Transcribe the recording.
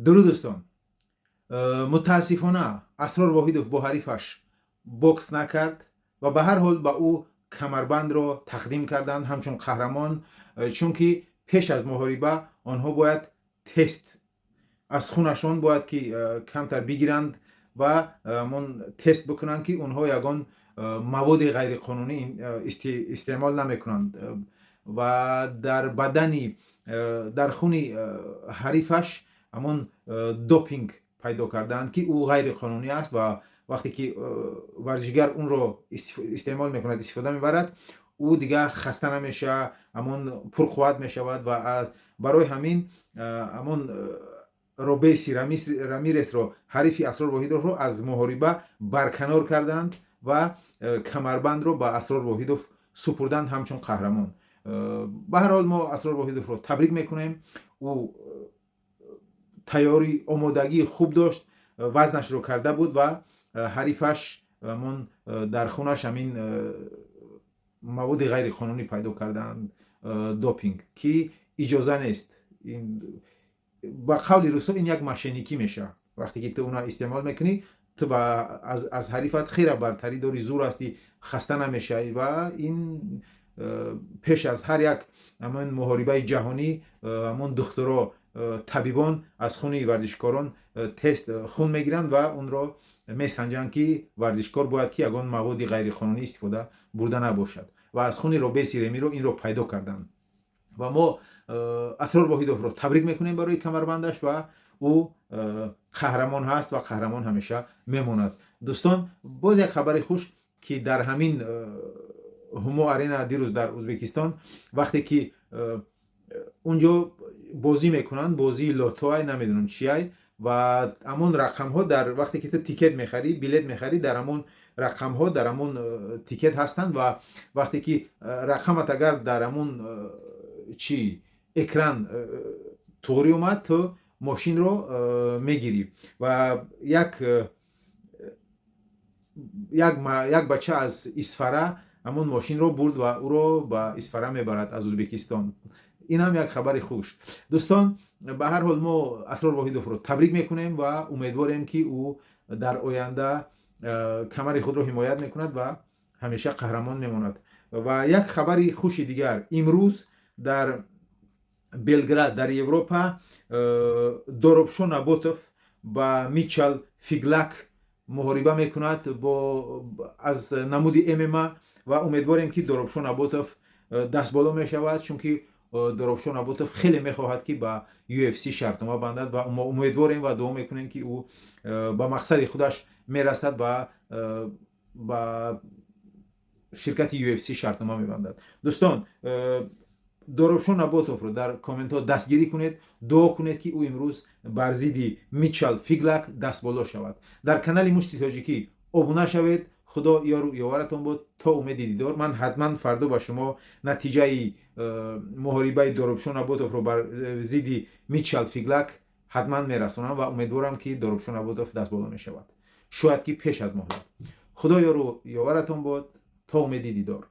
درود دوستان. متاسفانه اسرار واحدов با حریفش بوکس نکرد و به هر حال با او کمربند را تقدیم کردند همچون قهرمان، چون که پیش از محاربه آنها باید تست از خونشان باید که کمتر بگیرند و من تست بکنند که اونها یگان مواد غیر قانونی استعمال نمیکنند و در بدنی در خون حریفش همون دوپینگ پیدا کردند که او غیر قانونی است و وقتی که ورزشگر اون رو استعمال میکند، استفاده میبرد، او دیگه خسته نمیشه، همون پرقوت میشود و برای همین همون روبیسی رامیرس رو، حریفی اسرار واحدов رو از محاربه برکنار کردند و کمربند رو به اسرار واحدов سپردند همچون قهرمان. به هر حال ما اسرار واحدов رو تبریک میکنیم. او تیاری آمادگی خوب داشت، وزنش رو کرده بود و حریفش من در خونش همین مواد غیر قانونی پیدا کردند، دوپینگ، که اجازه نیست. این با قول روسو این یک مشینیکی میشه. وقتی که تو اونها استعمال میکنی تو از حریفت خیره برتری داری، زور هستی، خسته نمیشه و این پیش از هر یک همون محاربه جهانی همون دکترها، طبیبان از خون ورزشکاران تست خون میگیرند و اون رو میسنجند که ورزشکار باید که یگان مواد غیر قانونی استفاده برده نباشد و از خون روبیسی رمی رو این رو پیدا کردند و ما اسرار واحدов رو تبریک میکنیم برای کمربندش و او قهرمان هست و قهرمان همیشه میماند. دوستان، باز یک خبر خوش که در همین همو ارینا دیروز در ازبکستان وقتی که اونجا بازی میکنن، بازی لوتوای نمیدونم چیای، و همون رقم ها در وقتی که تو تیکت میخری، بلیت میخری، در همون رقم ها در همون تیکت هستند و وقتی که رقمت اگر در همون چی اکران توری اومد تو ماشین رو میگیری و یک بچه از اسفره همون ماشین رو برد و او رو به اسفره میبرد از ازبکستان. این هم یک خبر خوش. دوستان، به هر حال ما اسرار واحدов رو تبریک میکنیم و امیدواریم که او در آینده کمر خود رو حمایت میکند و همیشه قهرمان میماند. و یک خبر خوش دیگر، امروز در بلگراد در اروپا دروبشو نابوتوف با میچل فیگلاک محاربه میکند با از نمود MMA و امیدواریم که دروبشو نابوتوف دست بالا میشود، چون که دروبشو نابوتوف خیلی میخواهد که با UFC شرطنامه بندد و ما امیدواریم و دعا میکنیم که او با مقصد خودش میرسد و با شرکت UFC شرطنامه میبندد. دوستان، دروبشو نابوتوف رو در کامنت ها دستگیری کنید، دعا کنید که او امروز بر ضد میچل فیگلاک دست بالا شود. در کانال مشتی تاجیکی ابونه شوید. خدا یارو یاورتون بود تا امید دیدار. من حتما فردا با شما نتیجه محاربه دروبشو نابوتوف رو بر ضد میچل فیگلاک حتما میرسونم و امیدوارم که دروبشو نابوتوف دست بالا میشود، شاید که پیش از مهلت. خدا یارو یاورتون بود تا امید دیدار.